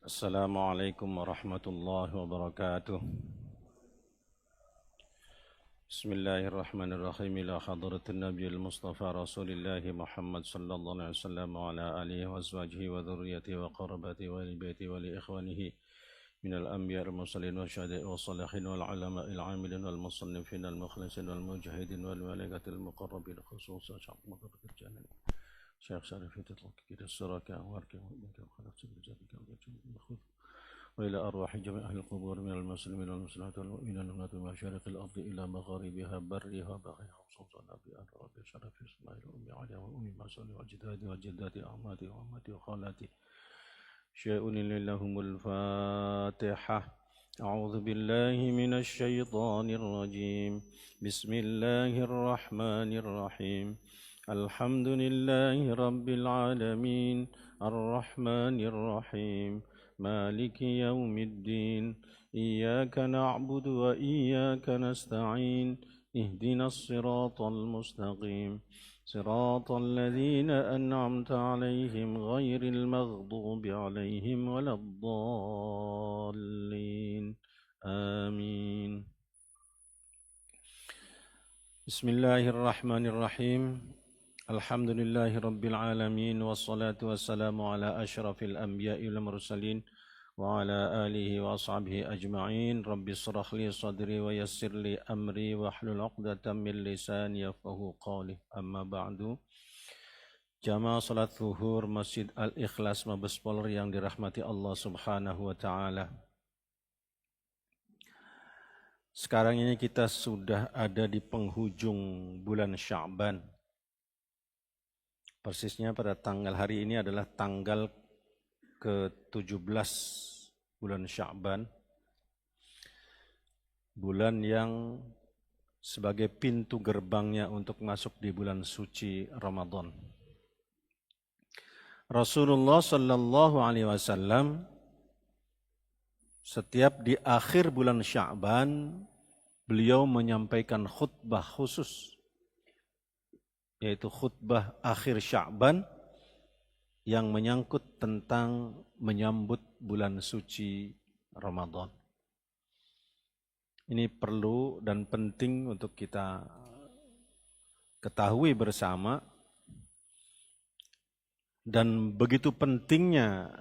Assalamualaikum warahmatullahi wabarakatuh. Bismillahirrahmanirrahim. Ila hadratin Nabiyil Mustafa Rasulillahi Muhammad sallallahu alaihi wasallam wa ala alihi wa azwajihi wa dhurriyyatihi wa qarabatihi wa li baitihi wa li ikhwanihi minal anbiya'i wal mursalin wa syuhada'i was salihin wal ulama'il 'amilin wal musannifin wal mukhlasin wal mujahidin wal malaikatil muqarrabin khususan syaikhul janan Syekh Syarifitul Qidus Suraka warga mu'minkan khalaq sujudika wa jannah وإلى أرواح جميع أهل القبور من المسلمين والمسلمات والمؤمنين من مشارق الأرض إلى مغاربها برها وبحرها وصوصنا بأن ربي شرف إسماعيل وأمي عليا وأمي مسعود وجدادي وجداتي أعماتي وأمتي وخالاتي شيء لهم الفاتحة. أعوذ بالله من الشيطان الرجيم. بسم الله الرحمن الرحيم. الحمد لله رب العالمين الرحمن الرحيم مالك يوم الدين إياك نعبد وإياك نستعين اهدنا الصراط المستقيم صراط الذين أنعمت عليهم غير المغضوب عليهم ولا الضالين آمين. بسم الله الرحمن الرحيم. Alhamdulillahi Rabbil Alamin. Wassalatu wassalamu ala ashrafil anbiya'i wal mursalin wa ala alihi wa ashabihi ajma'in. Rabbi shrah li sadri wa yassir li amri wa hlul 'uqdatam min lisani yafqahu qawli. Amma ba'du. Jamaah salat zuhur Masjid Al-Ikhlas Mabes Polri yang dirahmati Allah Subhanahu wa taala. Sekarang ini kita sudah ada di penghujung bulan Sya'ban. Persisnya pada tanggal hari ini adalah tanggal ke-17 bulan Sya'ban. Bulan yang sebagai pintu gerbangnya untuk masuk di bulan suci Ramadan. Rasulullah sallallahu alaihi wasallam setiap di akhir bulan Sya'ban beliau menyampaikan khutbah khusus, yaitu khutbah akhir Sya'ban yang menyangkut tentang menyambut bulan suci Ramadan. Ini perlu dan penting untuk kita ketahui bersama, dan begitu pentingnya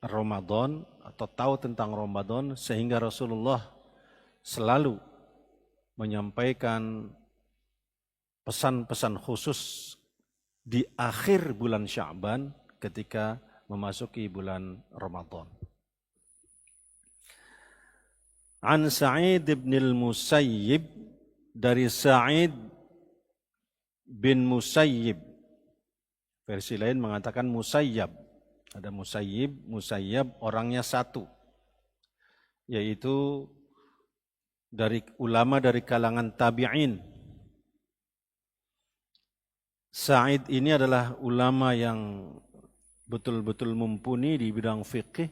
Ramadan atau tahu tentang Ramadan sehingga Rasulullah selalu menyampaikan pesan-pesan khusus di akhir bulan Sya'ban ketika memasuki bulan Ramadan. An Sa'id bin al-Musayyib, dari Sa'id bin Musayyib. Versi lain mengatakan Musayyab. Ada Musayyib, Musayyab orangnya satu, yaitu dari ulama dari kalangan tabi'in. Sa'id ini adalah ulama yang betul-betul mumpuni di bidang fikih.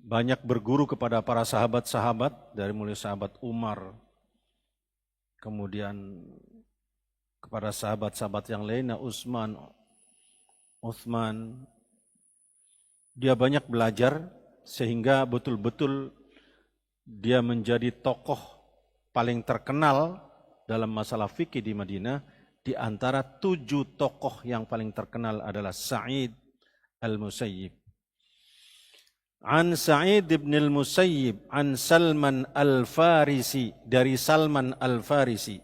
Banyak berguru kepada para sahabat-sahabat, dari mulai sahabat Umar, kemudian kepada sahabat-sahabat yang lainnya, Utsman. Dia banyak belajar sehingga betul-betul dia menjadi tokoh paling terkenal dalam masalah fikih di Madinah. Di antara 7 tokoh yang paling terkenal adalah Sa'id al-Musayyib. An Sa'id bin al-Musayyib an Salman al-Farisi, dari Salman al-Farisi.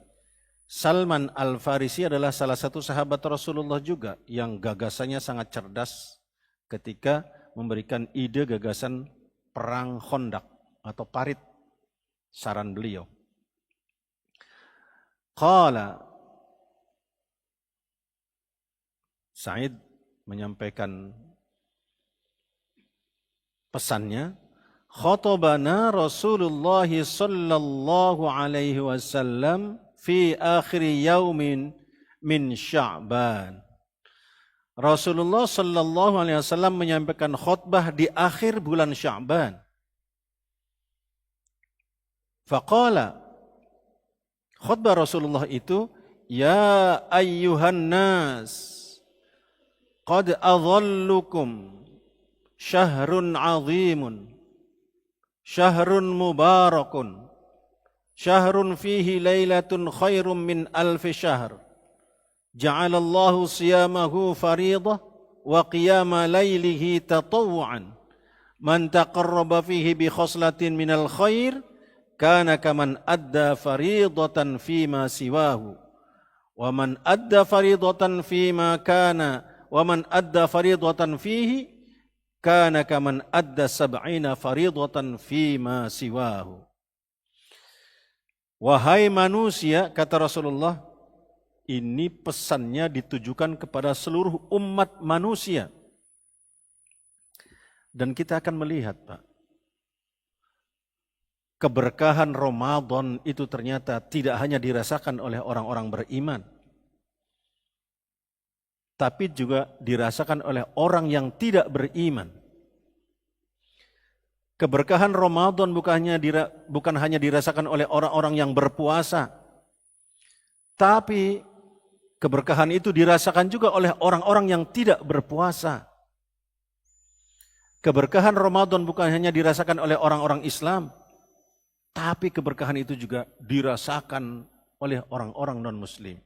Salman al-Farisi adalah salah satu sahabat Rasulullah juga yang gagasannya sangat cerdas ketika memberikan ide gagasan perang Khandaq atau Parit, saran beliau. Qala, Sa'id menyampaikan pesannya, khatabana Rasulullah sallallahu alaihi wasallam fi akhir yaumin min Sya'ban. Rasulullah sallallahu alaihi wasallam menyampaikan khutbah di akhir bulan Sya'ban. Faqala, khutbah Rasulullah itu, ya ayyuhan nas, qad adhallukum syahrun azimun, syahrun mubarakun, syahrun fihi lailatun khairum min alfi syahr. Ja'alallahu siyamahu faridah wa qiyama lailihi tatawu'an. Man taqarraba fihi bi khoslatin minal khair kana kaman adda faridatan fima siwahu. Wa man adda faridatan fima kana wa man adda faridatan fihi kana kaman adda sab'ina faridatan fima siwahu. Wahai manusia, kata Rasulullah, ini pesannya ditujukan kepada seluruh umat manusia. Dan kita akan melihat, Pak, keberkahan Ramadan itu ternyata tidak hanya dirasakan oleh orang-orang beriman, tapi juga dirasakan oleh orang yang tidak beriman. Keberkahan Ramadan bukan hanya dirasakan oleh orang-orang yang berpuasa, tapi keberkahan itu dirasakan juga oleh orang-orang yang tidak berpuasa. Keberkahan Ramadan bukan hanya dirasakan oleh orang-orang Islam, tapi keberkahan itu juga dirasakan oleh orang-orang non-Muslim.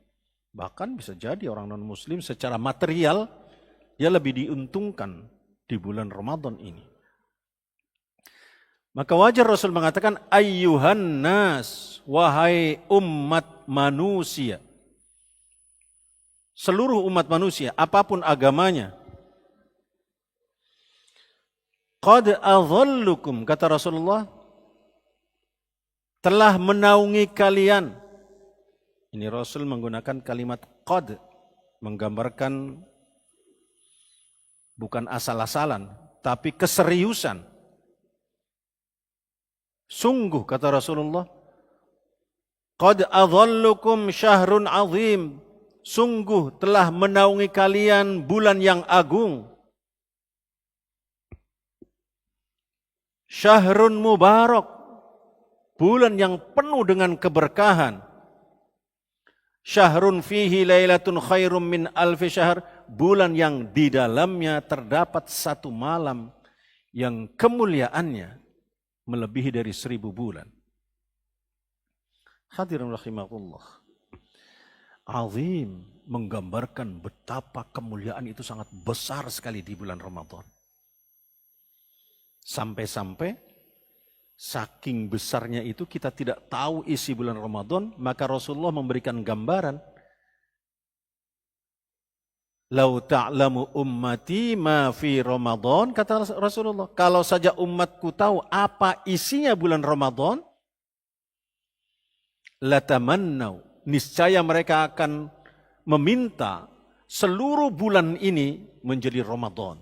Bahkan bisa jadi orang non-Muslim secara material ya lebih diuntungkan di bulan Ramadan ini. Maka wajar Rasul mengatakan, ayyuhan nas, wahai umat manusia. Seluruh umat manusia, apapun agamanya. Qad adhallukum, kata Rasulullah, telah menaungi kalian. Ini Rasul menggunakan kalimat qad, menggambarkan bukan asal-asalan, tapi keseriusan. Sungguh, kata Rasulullah, qad adhallukum syahrun azim, sungguh telah menaungi kalian bulan yang agung. Syahrun mubarak, bulan yang penuh dengan keberkahan. Syahrun fihi lailatun khairum min alfi syahr, bulan yang di dalamnya terdapat satu malam yang kemuliaannya melebihi dari 1000 bulan. Hadirin rahimakumullah. Azim menggambarkan betapa kemuliaan itu sangat besar sekali di bulan Ramadan. Sampai-sampai saking besarnya itu kita tidak tahu isi bulan Ramadan, maka Rasulullah memberikan gambaran. Lau ta'lamu ummati ma fi Ramadan, kata Rasulullah, kalau saja umatku tahu apa isinya bulan Ramadan, latamannau, niscaya mereka akan meminta seluruh bulan ini menjadi Ramadan.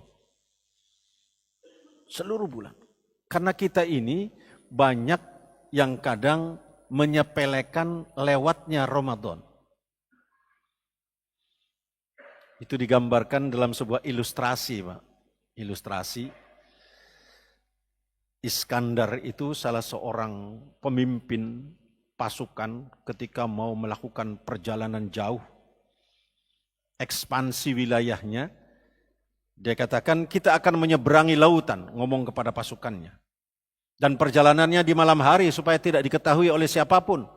Seluruh bulan. Karena kita ini banyak yang kadang menyepelekan lewatnya Ramadan. Itu digambarkan dalam sebuah ilustrasi, Pak. Ilustrasi. Iskandar itu salah seorang pemimpin pasukan ketika mau melakukan perjalanan jauh, ekspansi wilayahnya, dia katakan kita akan menyeberangi lautan, ngomong kepada pasukannya. Dan perjalanannya di malam hari supaya tidak diketahui oleh siapapun.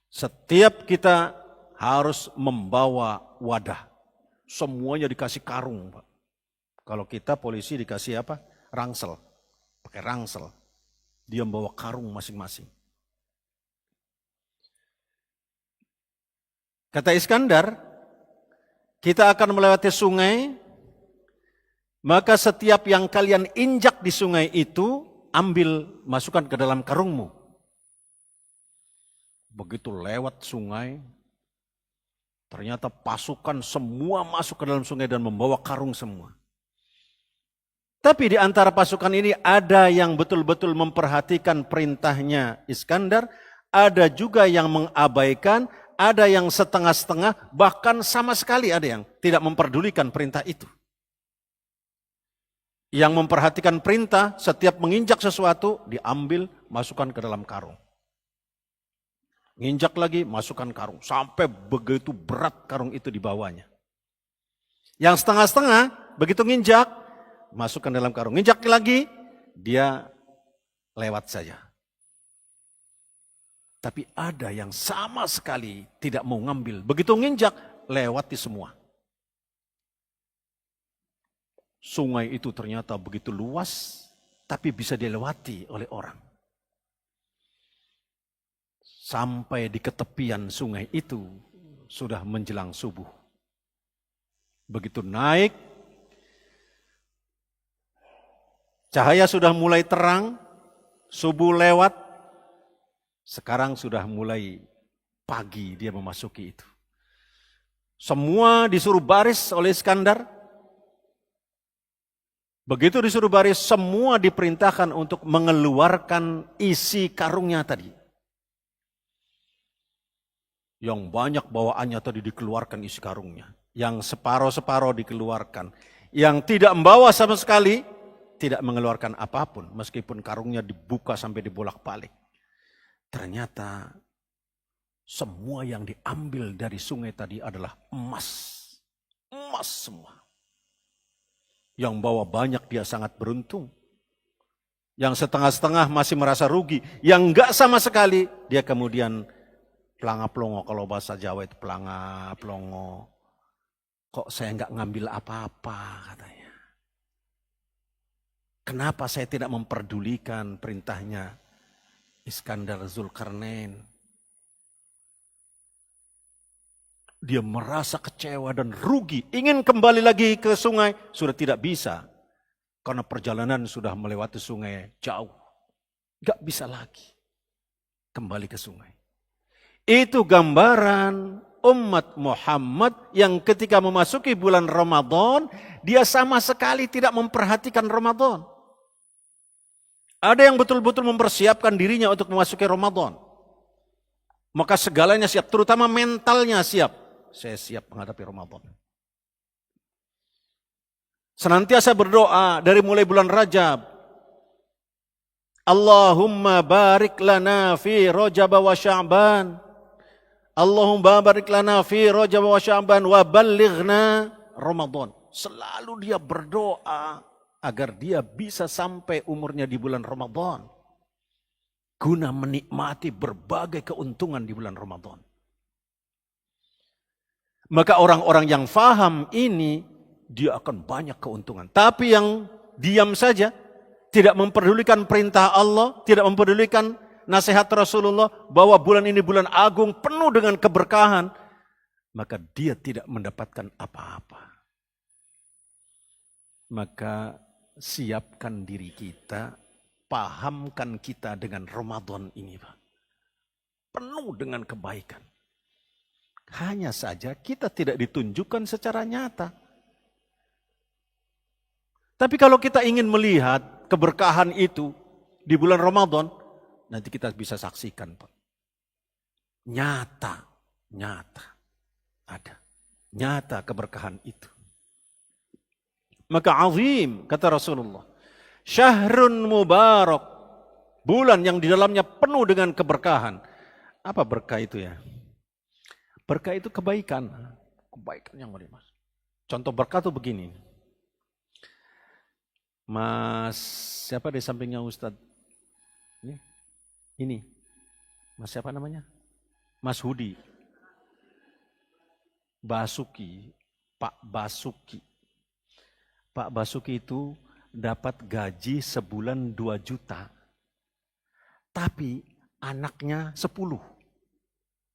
Setiap kita harus membawa wadah. Semuanya dikasih karung, Pak. Kalau kita polisi dikasih apa? Rangsel. Pakai rangsel. Dia membawa karung masing-masing. Kata Iskandar, kita akan melewati sungai, maka setiap yang kalian injak di sungai itu, ambil, masukkan ke dalam karungmu. Begitu lewat sungai, ternyata pasukan semua masuk ke dalam sungai dan membawa karung semua. Tapi di antara pasukan ini ada yang betul-betul memperhatikan perintahnya Iskandar, ada juga yang mengabaikan, ada yang setengah-setengah, bahkan sama sekali ada yang tidak memperdulikan perintah itu. Yang memperhatikan perintah, setiap menginjak sesuatu, diambil, masukkan ke dalam karung. Nginjak lagi, masukkan karung. Sampai begitu berat karung itu dibawanya. Yang setengah-setengah, begitu nginjak, masukkan dalam karung. Nginjak lagi, dia lewat saja. Tapi ada yang sama sekali tidak mau ngambil. Begitu nginjak, lewati semua. Sungai itu ternyata begitu luas, tapi bisa dilewati oleh orang. Sampai di ketepian sungai itu, sudah menjelang subuh. Begitu naik, cahaya sudah mulai terang, subuh lewat, sekarang sudah mulai pagi dia memasuki itu. Semua disuruh baris oleh Iskandar. Begitu disuruh baris, semua diperintahkan untuk mengeluarkan isi karungnya tadi. Yang banyak bawaannya tadi dikeluarkan isi karungnya. Yang separoh-separoh dikeluarkan. Yang tidak membawa sama sekali, tidak mengeluarkan apapun. Meskipun karungnya dibuka sampai dibolak-balik. Ternyata semua yang diambil dari sungai tadi adalah emas. Emas semua. Yang bawa banyak dia sangat beruntung. Yang setengah-setengah masih merasa rugi. Yang enggak sama sekali, dia kemudian pelanga-pelongo. Kalau bahasa Jawa itu pelanga-pelongo. Kok saya enggak ngambil apa-apa katanya. Kenapa saya tidak memperdulikan perintahnya Iskandar Zulkarnain? Dia merasa kecewa dan rugi. Ingin kembali lagi ke sungai, sudah tidak bisa. Karena perjalanan sudah melewati sungai jauh. Gak bisa lagi kembali ke sungai. Itu gambaran umat Muhammad yang ketika memasuki bulan Ramadan, dia sama sekali tidak memperhatikan Ramadan. Ada yang betul-betul mempersiapkan dirinya untuk memasuki Ramadan. Maka segalanya siap, terutama mentalnya siap. Saya siap menghadapi Ramadan. Senantiasa berdoa dari mulai bulan Rajab. Allahumma barik lana fi Rajab wa Sya'ban. Allahumma barik lana fi Rajab wa Sya'ban wa ballighna Ramadan. Selalu dia berdoa agar dia bisa sampai umurnya di bulan Ramadan. Guna menikmati berbagai keuntungan di bulan Ramadan. Maka orang-orang yang faham ini, dia akan banyak keuntungan. Tapi yang diam saja, tidak memperdulikan perintah Allah, tidak memperdulikan nasihat Rasulullah, bahwa bulan ini bulan agung, penuh dengan keberkahan, maka dia tidak mendapatkan apa-apa. Maka siapkan diri kita, pahamkan kita dengan Ramadan ini, Pak. Penuh dengan kebaikan. Hanya saja kita tidak ditunjukkan secara nyata. Tapi kalau kita ingin melihat keberkahan itu di bulan Ramadan, nanti kita bisa saksikan, Pak. Nyata ada. Nyata keberkahan itu. Maka azim, kata Rasulullah. Syahrun mubarak. Bulan yang di dalamnya penuh dengan keberkahan. Apa berkah itu ya? Berkah itu kebaikan. Kebaikan yang mulia, Mas. Contoh berkah itu begini. Mas, siapa di sampingnya Ustadz? Ini. Mas siapa namanya? Mas Hudi. Basuki. Pak Basuki. Pak Basuki itu dapat gaji sebulan 2 juta. Tapi anaknya 10.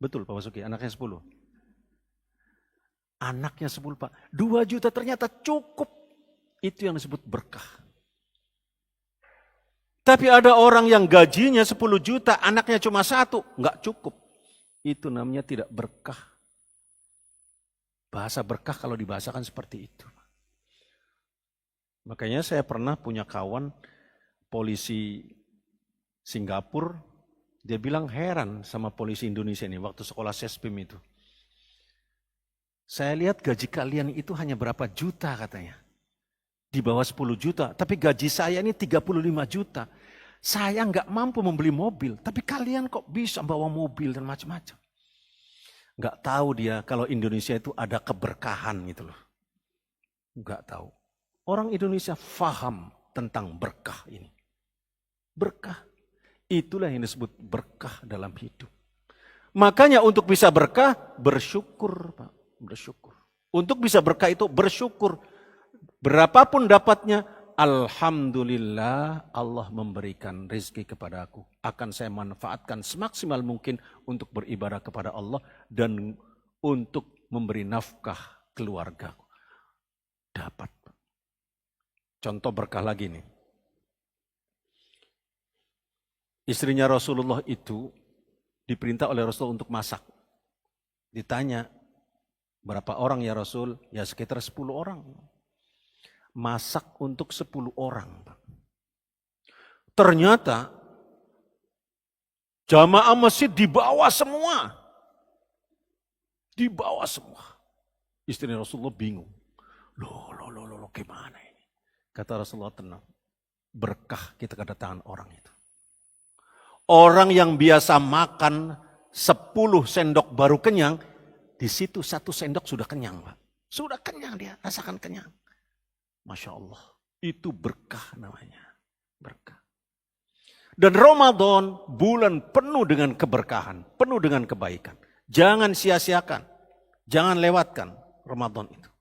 Betul Pak Basuki, anaknya 10. Anaknya 10 Pak. 2 juta ternyata cukup. Itu yang disebut berkah. Tapi ada orang yang gajinya 10 juta, anaknya cuma 1. Enggak cukup. Itu namanya tidak berkah. Bahasa berkah kalau dibahasakan seperti itu. Makanya saya pernah punya kawan polisi Singapura, dia bilang heran sama polisi Indonesia ini waktu sekolah Sespim itu. Saya lihat gaji kalian itu hanya berapa juta katanya. Di bawah 10 juta, tapi gaji saya ini 35 juta. Saya nggak mampu membeli mobil, tapi kalian kok bisa bawa mobil dan macam-macam. Nggak tahu dia kalau Indonesia itu ada keberkahan gitu loh. Enggak tahu. Orang Indonesia faham tentang berkah ini. Berkah. Itulah yang disebut berkah dalam hidup. Makanya untuk bisa berkah, bersyukur, Pak. Bersyukur. Untuk bisa berkah itu bersyukur. Berapapun dapatnya, alhamdulillah Allah memberikan rezeki kepada aku. Akan saya manfaatkan semaksimal mungkin untuk beribadah kepada Allah dan untuk memberi nafkah keluargaku. Dapat. Contoh berkah lagi nih. Istrinya Rasulullah itu diperintah oleh Rasul untuk masak. Ditanya, berapa orang ya Rasul? Ya sekitar 10 orang. Masak untuk 10 orang. Ternyata jamaah masjid dibawa semua. Dibawa semua. Istri Rasulullah bingung. Loh, gimana ini? Kata Rasulullah, tenang. Berkah kita kedatangan orang itu. Orang yang biasa makan 10 sendok baru kenyang, di situ 1 sendok sudah kenyang, Pak. Sudah kenyang dia, rasakan kenyang. Masya Allah, itu berkah namanya. Berkah. Dan Ramadan bulan penuh dengan keberkahan, penuh dengan kebaikan. Jangan sia-siakan, jangan lewatkan Ramadan itu.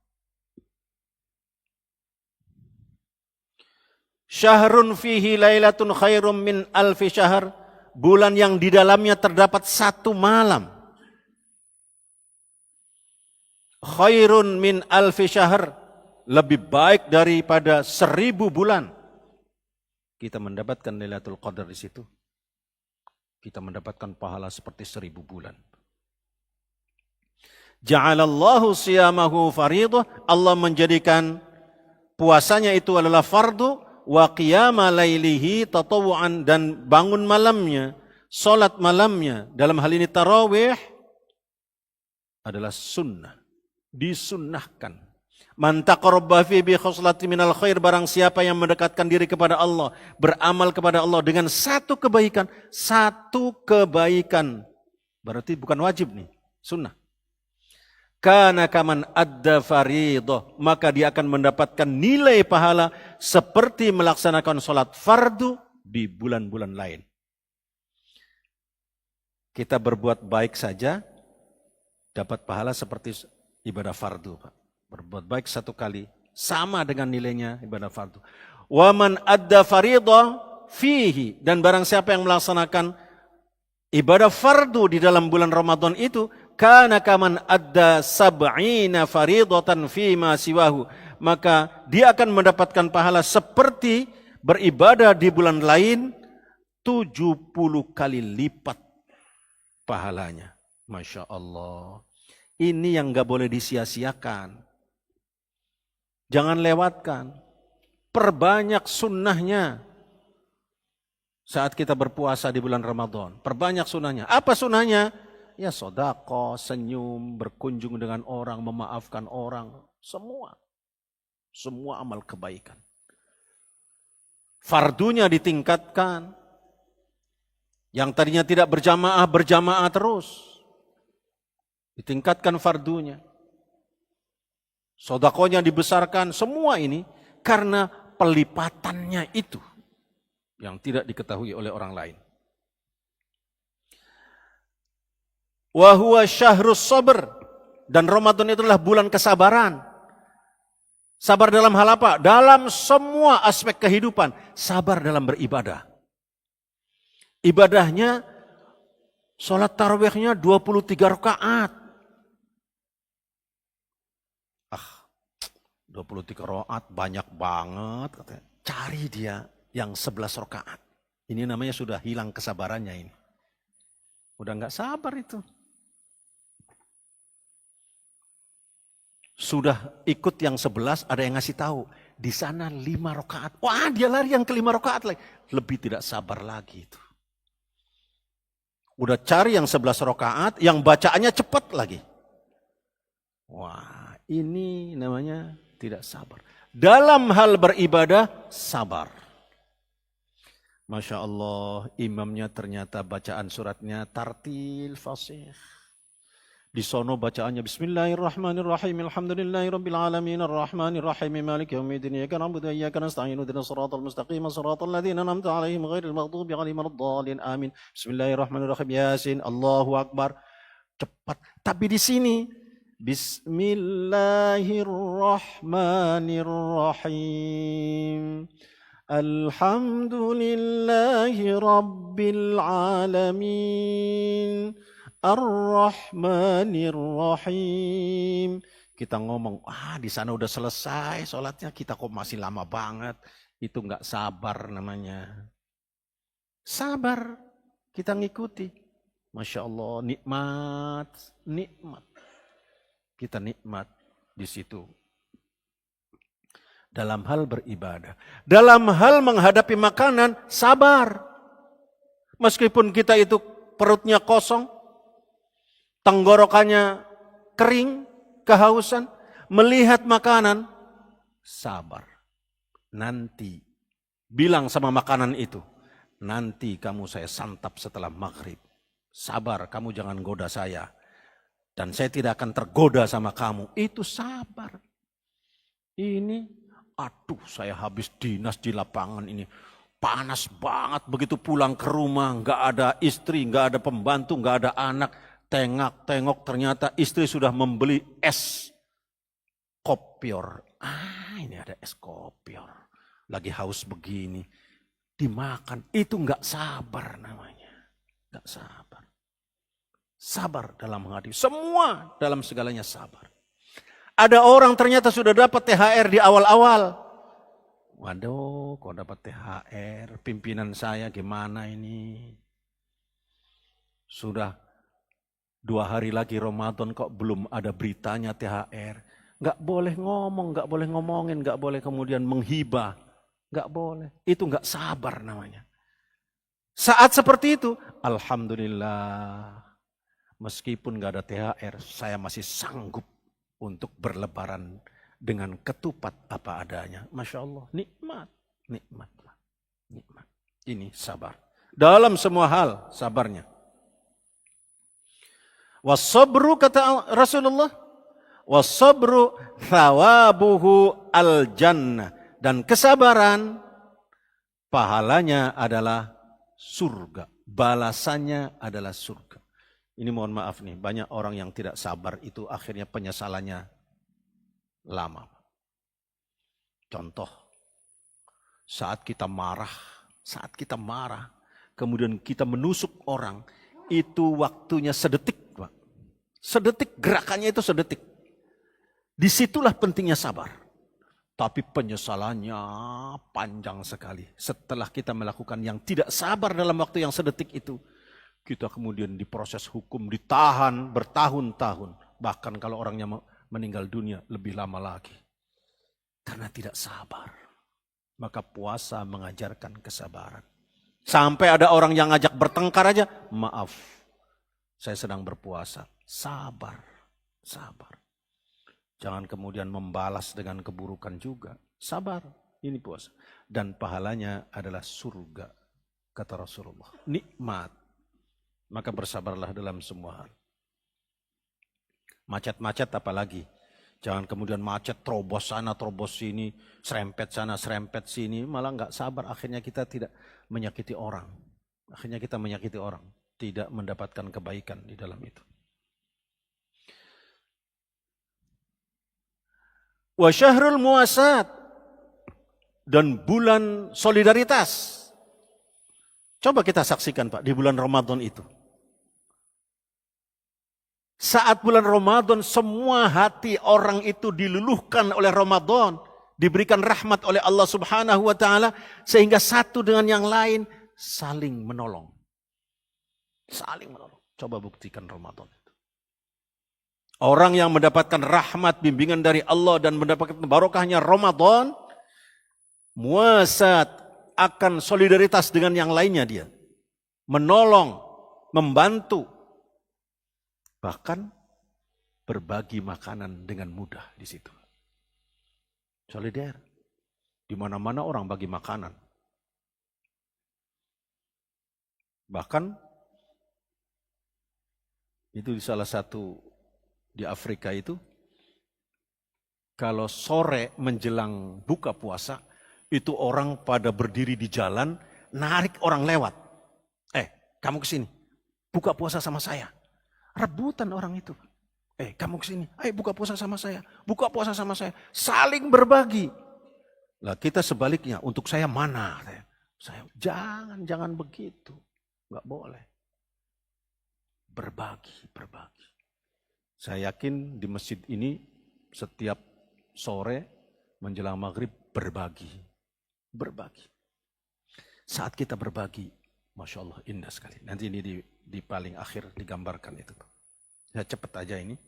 Syahrun fihi lailatun khairum min alfi syahr. Bulan yang di dalamnya terdapat 1 malam. Khairun min alfi syahr. Lebih baik daripada 1000 bulan. Kita mendapatkan Lailatul Qadar di situ. Kita mendapatkan pahala seperti 1000 bulan. Ja'alallahu siyamahu faridah. Allah menjadikan puasanya itu adalah fardu. Wa qiyama lailihi tatawu'an. Dan bangun malamnya, salat malamnya, dalam hal ini tarawih, adalah sunnah. Disunnahkan. Man taqarraba fi bi khoslati minal khair, barang siapa yang mendekatkan diri kepada Allah, beramal kepada Allah dengan 1 kebaikan, 1 kebaikan. Berarti bukan wajib nih, sunnah. Kana kaman adda faridah, maka dia akan mendapatkan nilai pahala seperti melaksanakan sholat fardu di bulan-bulan lain. Kita berbuat baik saja dapat pahala seperti ibadah fardu, Pak. Berbuat baik 1 kali sama dengan nilainya ibadah fardu. Wa man adda faridah fihi, dan barang siapa yang melaksanakan ibadah fardu di dalam bulan Ramadan itu, kana kaman adda sab'ina faridatan fi ma siwahu, maka dia akan mendapatkan pahala seperti beribadah di bulan lain 70 kali lipat pahalanya. Masya Allah. Ini yang gak boleh disia-siakan. Jangan lewatkan. Perbanyak sunnahnya. Saat kita berpuasa di bulan Ramadan. Perbanyak sunnahnya. Apa sunnahnya? Ya sedekah, senyum, berkunjung dengan orang, memaafkan orang. Semua. Semua amal kebaikan. Fardunya ditingkatkan. Yang tadinya tidak berjamaah, berjamaah terus. Ditingkatkan fardunya. Sedekahnya dibesarkan, semua ini karena pelipatannya itu yang tidak diketahui oleh orang lain. Wa huwa syahrus sabr, dan Ramadan itulah bulan kesabaran. Sabar dalam hal apa? Dalam semua aspek kehidupan, sabar dalam beribadah. Ibadahnya sholat tarawihnya 23 rakaat. 23 rakaat banyak banget katanya. Cari dia yang 11 rakaat. Ini namanya sudah hilang kesabarannya ini. Udah enggak sabar itu. Sudah ikut yang 11, ada yang ngasih tahu. Di sana 5 rakaat. Wah, dia lari yang ke 5 rakaat lagi. Lebih tidak sabar lagi itu. Udah cari yang 11 rakaat, yang bacaannya cepat lagi. Wah, ini namanya tidak sabar. Dalam hal beribadah, sabar. Masya Allah, imamnya ternyata bacaan suratnya tartil fasih. Di sono bacaannya Bismillahirrahmanirrahim. Alhamdulillahirabbil alamin arrahmanir rahim maliki yaumiddin. Iyyaka na'budu wa iyyaka nasta'in. Ihdinas siratal mustaqim. Siratal ladzina an'amta 'alaihim ghairil maghdubi 'alaihim waladdallin. Amin. Bismillahirrahmanirrahim. Yasin. Allahu akbar. Cepat. Tapi di sini Bismillahirrahmanirrahim. Alhamdulillahi rabbil alamin. Ar-Rahmanir-Rahim. Kita ngomong, di sana udah selesai sholatnya, kita kok masih lama banget. Itu nggak sabar namanya. Sabar, kita ngikuti. Masya Allah, nikmat, nikmat. Kita nikmat di situ. Dalam hal beribadah. Dalam hal menghadapi makanan, sabar. Meskipun kita itu perutnya kosong, tenggorokannya kering, kehausan, melihat makanan, sabar. Nanti, bilang sama makanan itu, nanti kamu saya santap setelah maghrib. Sabar, kamu jangan goda saya. Dan saya tidak akan tergoda sama kamu. Itu sabar. Ini, aduh saya habis dinas di lapangan ini. Panas banget, begitu pulang ke rumah, nggak ada istri, nggak ada pembantu, nggak ada anak. Tengok ternyata istri sudah membeli es kopior. Ini ada es kopior. Lagi haus begini. Dimakan. Itu enggak sabar namanya. Enggak sabar. Sabar dalam menghadapi. Semua dalam segalanya sabar. Ada orang ternyata sudah dapat THR di awal-awal. Waduh, kok dapat THR? Pimpinan saya gimana ini? Sudah 2 hari lagi Ramadan kok belum ada beritanya THR. Nggak boleh ngomong, nggak boleh ngomongin, nggak boleh kemudian menghibah. Nggak boleh. Itu nggak sabar namanya. Saat seperti itu, alhamdulillah. Meskipun nggak ada THR, saya masih sanggup untuk berlebaran dengan ketupat apa adanya. Masya Allah, nikmat, nikmat, nikmat. Ini sabar. Dalam semua hal, sabarnya. Wasabru kata Rasulullah, wasabru thawabuhu al-jannah. Dan kesabaran pahalanya adalah surga. Balasannya adalah surga. Ini mohon maaf nih, banyak orang yang tidak sabar itu akhirnya penyesalannya lama. Contoh, saat kita marah, kemudian kita menusuk orang, itu waktunya sedetik. Sedetik, gerakannya itu sedetik. Disitulah pentingnya sabar. Tapi penyesalannya panjang sekali. Setelah kita melakukan yang tidak sabar dalam waktu yang sedetik itu, kita kemudian diproses hukum, ditahan bertahun-tahun. Bahkan kalau orangnya meninggal dunia lebih lama lagi. Karena tidak sabar. Maka puasa mengajarkan kesabaran. Sampai ada orang yang ngajak bertengkar aja, maaf, saya sedang berpuasa. Sabar, sabar. Jangan kemudian membalas dengan keburukan juga. Sabar, ini puasa. Dan pahalanya adalah surga, kata Rasulullah. Nikmat. Maka bersabarlah dalam semua hal. Macet-macet apalagi. Jangan kemudian macet, terobos sana, terobos sini, serempet sana, serempet sini. Malah nggak sabar, akhirnya kita tidak menyakiti orang. Akhirnya kita menyakiti orang. Tidak mendapatkan kebaikan di dalam itu. Wa syahrul muasat, dan bulan solidaritas. Coba kita saksikan Pak di bulan Ramadan itu. Saat bulan Ramadan semua hati orang itu diluluhkan oleh Ramadan, diberikan rahmat oleh Allah Subhanahu wa taala sehingga satu dengan yang lain saling menolong. Saling menolong. Coba buktikan Ramadan. Orang yang mendapatkan rahmat bimbingan dari Allah dan mendapatkan barokahnya Ramadan, muasat, akan solidaritas dengan yang lainnya dia. Menolong, membantu. Bahkan berbagi makanan dengan mudah di situ. Solidar. Di mana-mana orang bagi makanan. Bahkan itu di salah satu di Afrika itu, kalau sore menjelang buka puasa, itu orang pada berdiri di jalan, narik orang lewat. Kamu kesini, buka puasa sama saya. Rebutan orang itu. Kamu kesini, buka puasa sama saya. Buka puasa sama saya. Saling berbagi. Lah kita sebaliknya, untuk saya mana? Saya jangan begitu. Enggak boleh. Berbagi. Saya yakin di masjid ini setiap sore menjelang maghrib berbagi. Saat kita berbagi, Masya Allah indah sekali. Nanti ini di paling akhir digambarkan itu. Ya cepat aja ini.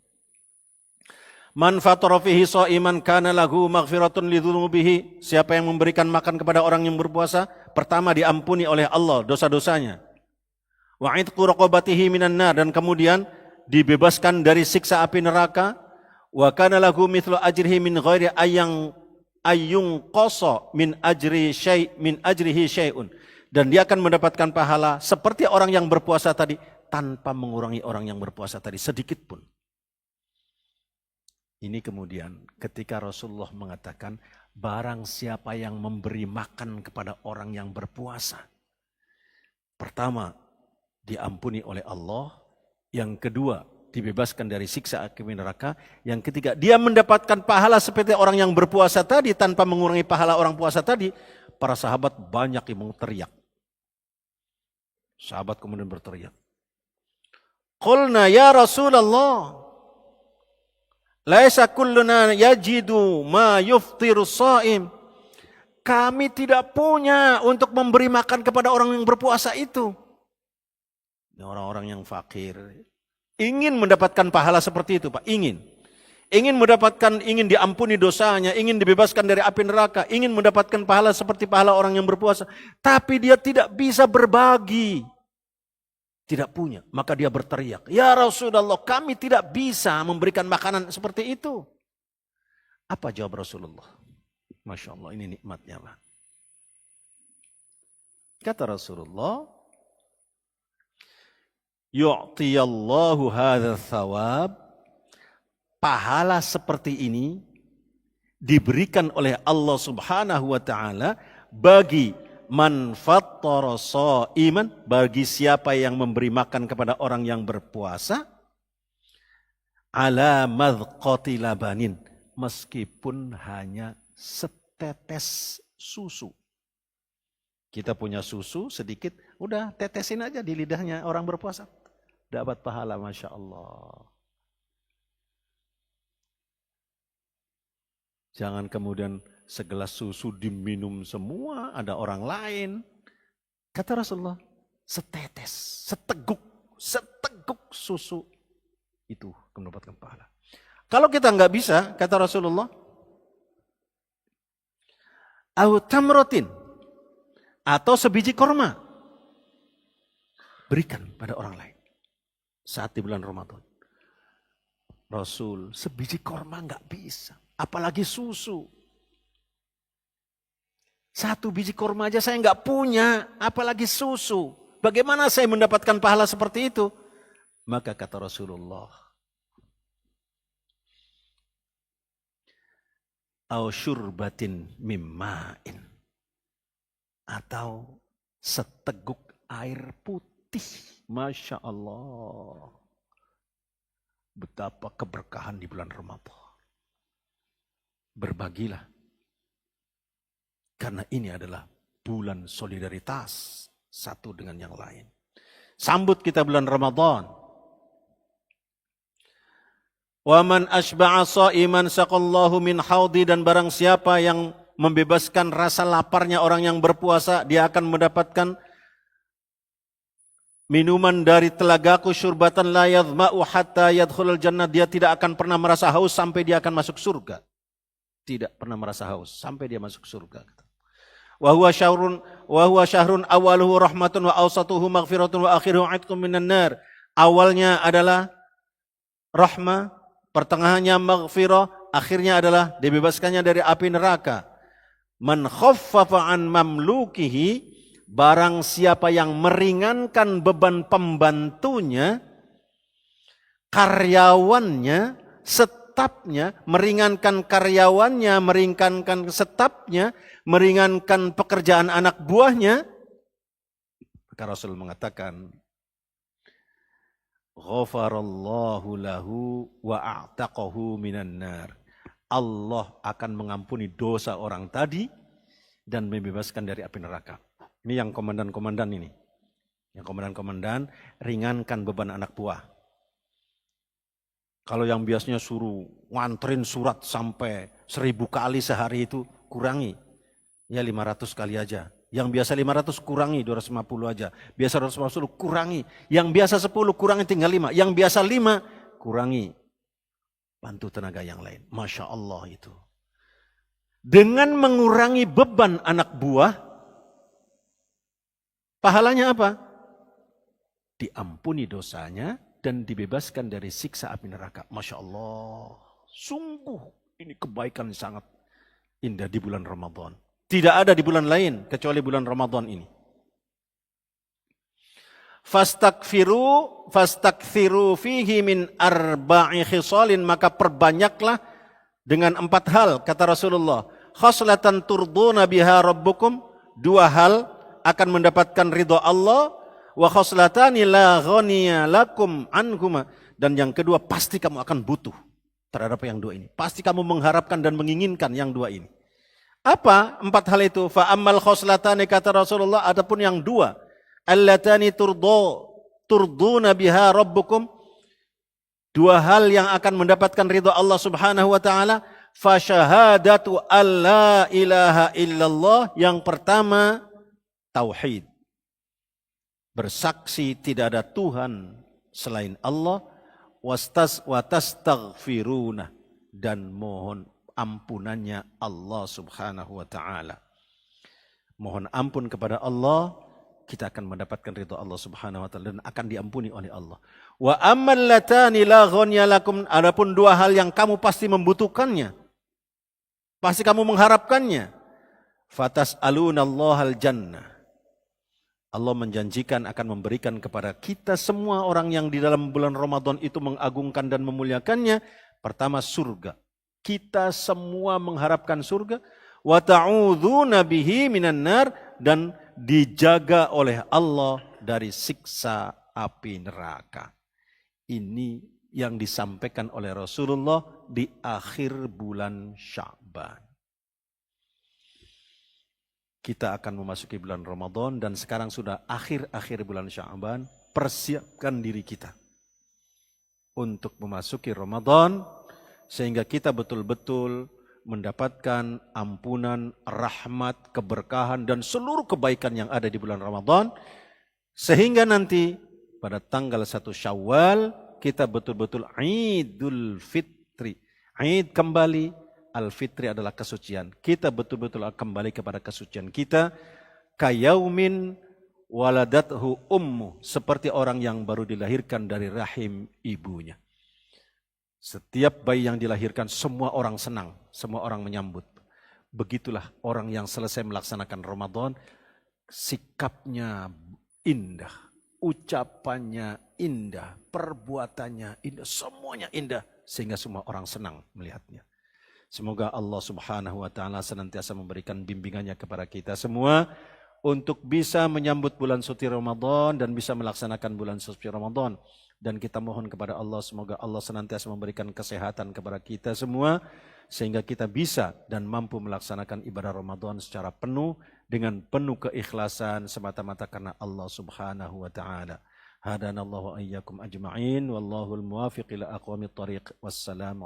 Man fatara fihi sha'iman kana lahu maghfiratun lidzunubihi. Siapa yang memberikan makan kepada orang yang berpuasa, pertama diampuni oleh Allah dosa-dosanya. Wa 'idqu raqabatihi minan nar, dan kemudian dibebaskan dari siksa api neraka. Wa kana lahu mithlu ajrihi min ghairi ayyung qasa min ajrihi syai'un. Dan dia akan mendapatkan pahala seperti orang yang berpuasa tadi, tanpa mengurangi orang yang berpuasa tadi sedikit pun. Ini kemudian ketika Rasulullah mengatakan, barang siapa yang memberi makan kepada orang yang berpuasa, pertama diampuni oleh Allah, yang kedua dibebaskan dari siksa api neraka, yang ketiga dia mendapatkan pahala seperti orang yang berpuasa tadi tanpa mengurangi pahala orang puasa tadi. Para sahabat banyak yang teriak. Sahabat kemudian berteriak, qulna ya Rasulullah, laisa kulluna yajidu ma yuftiru shaim. Kami tidak punya untuk memberi makan kepada orang yang berpuasa itu. Orang-orang yang fakir ingin mendapatkan pahala seperti itu, Pak. Ingin diampuni dosanya, ingin dibebaskan dari api neraka, ingin mendapatkan pahala seperti pahala orang yang berpuasa. Tapi dia tidak bisa berbagi. Tidak punya. Maka dia berteriak, ya Rasulullah, kami tidak bisa memberikan makanan seperti itu. Apa jawab Rasulullah? Masya Allah, ini nikmatnya, Pak. Kata Rasulullah, yu'tiyallahu hadha thawab. Pahala seperti ini diberikan oleh Allah Subhanahu wa taala bagi man fattara shaiman, bagi siapa yang memberi makan kepada orang yang berpuasa, ala madqati labanin, meskipun hanya setetes susu. Kita punya susu sedikit, udah tetesin aja di lidahnya orang berpuasa, dapat pahala, Masya Allah. Jangan kemudian segelas susu diminum semua, ada orang lain. Kata Rasulullah, setetes, seteguk susu itu mendapatkan pahala. Kalau kita nggak bisa, kata Rasulullah, au tamratin, atau sebiji korma, berikan pada orang lain saat di bulan Ramadan. Rasul, sebiji korma nggak bisa, apalagi susu. Satu biji korma aja saya nggak punya, apalagi susu. Bagaimana saya mendapatkan pahala seperti itu? Maka kata Rasulullah, au syurbatin mimma'in, atau seteguk air putih. Masya Allah. Betapa keberkahan di bulan Ramadan. Berbagilah. Karena ini adalah bulan solidaritas satu dengan yang lain. Sambut kita bulan Ramadan. Wa man asba'a sha'iman saqallahu min haudi, dan barang siapa yang membebaskan rasa laparnya orang yang berpuasa, dia akan mendapatkan minuman dari telagaku, syurbatan la yadhma'u hatta yadkhulul jannah. Dia tidak akan pernah merasa haus sampai dia akan masuk surga. Tidak pernah merasa haus sampai dia masuk surga. Wa huwa syahrun awaluhu rahmatun wa awsatuhu maghfiratun wa akhiruhu 'itqun minan nar. Awalnya adalah rahmah, pertengahannya maghfirah, akhirnya adalah dibebaskannya dari api neraka. Man khaffafa an mamlukihi, barang siapa yang meringankan beban pembantunya, karyawannya, stafnya, meringankan karyawannya, meringankan stafnya, meringankan pekerjaan anak buahnya. Maka Rasul mengatakan, ghafarallahu lahu wa a'taqahu minan nar. Allah akan mengampuni dosa orang tadi dan membebaskan dari api neraka. Ini yang komandan-komandan ini. Yang komandan-komandan ringankan beban anak buah. Kalau yang biasanya suruh nganterin surat sampai 1000 kali sehari itu kurangi. Ya 500 kali aja. Yang biasa 500 kurangi 250 aja. Biasa 250 kurangi. Yang biasa 10 kurangi tinggal 5. Yang biasa 5 kurangi. Bantu tenaga yang lain. Masya Allah itu. Dengan mengurangi beban anak buah, pahalanya apa? Diampuni dosanya dan dibebaskan dari siksa api neraka. Masya Allah. Sungguh ini kebaikan sangat indah di bulan Ramadan. Tidak ada di bulan lain kecuali bulan Ramadan ini. Fastakthiru fihi min arba'i khisalin, maka perbanyaklah dengan 4 hal kata Rasulullah. Khaslatan turduna biha rabbukum, 2 hal akan mendapatkan ridha Allah, wa khaslatani la ghaniya lakum anhuma, dan yang kedua pasti kamu akan butuh terhadap yang 2 ini. Pasti kamu mengharapkan dan menginginkan yang 2 ini. Apa 4 hal itu? Fa ammal khaslatani kata Rasulullah, adapun yang 2, allatani turduna biha rabbukum, 2 hal yang akan mendapatkan ridha Allah Subhanahu wa taala. Fa syahadatu alla ilaha illallah, yang pertama tauhid. Bersaksi tidak ada Tuhan selain Allah, wa tastaghfiruna, dan mohon ampunannya Allah Subhanahu wa taala. Mohon ampun kepada Allah, kita akan mendapatkan ridha Allah Subhanahu wa taala dan akan diampuni oleh Allah. Wa ammal latani la ghaniya lakum, adapun 2 hal yang kamu pasti membutuhkannya, pasti kamu mengharapkannya. Fatas'alunallahal jannah. Allah menjanjikan akan memberikan kepada kita semua orang yang di dalam bulan Ramadan itu mengagungkan dan memuliakannya. Pertama surga. Kita semua mengharapkan surga. Wa ta'udzuna bihi minan nar, dan dijaga oleh Allah dari siksa api neraka. Ini yang disampaikan oleh Rasulullah di akhir bulan Sya'ban. Kita akan memasuki bulan Ramadan dan sekarang sudah akhir-akhir bulan Sya'ban. Persiapkan diri kita untuk memasuki Ramadan sehingga kita betul-betul mendapatkan ampunan, rahmat, keberkahan, dan seluruh kebaikan yang ada di bulan Ramadan. Sehingga nanti pada tanggal 1 Syawal kita betul-betul Idul Fitri. Id kembali, Al-Fitri adalah kesucian. Kita betul-betul kembali kepada kesucian kita. Kayaumin waladathu ummu, seperti orang yang baru dilahirkan dari rahim ibunya. Setiap bayi yang dilahirkan semua orang senang, semua orang menyambut. Begitulah orang yang selesai melaksanakan Ramadan, sikapnya indah, ucapannya indah, perbuatannya indah, semuanya indah sehingga semua orang senang melihatnya. Semoga Allah Subhanahu wa taala senantiasa memberikan bimbingannya kepada kita semua untuk bisa menyambut bulan suci Ramadan dan bisa melaksanakan bulan suci Ramadan. Dan kita mohon kepada Allah, semoga Allah senantiasa memberikan kesehatan kepada kita semua, sehingga kita bisa dan mampu melaksanakan ibadah Ramadan secara penuh, dengan penuh keikhlasan, semata-mata karena Allah Subhanahu wa ta'ala. Hadanallahu wa iyyakum ajma'in, wallahul muwafiq ila aqwamit thariq. Wassalamu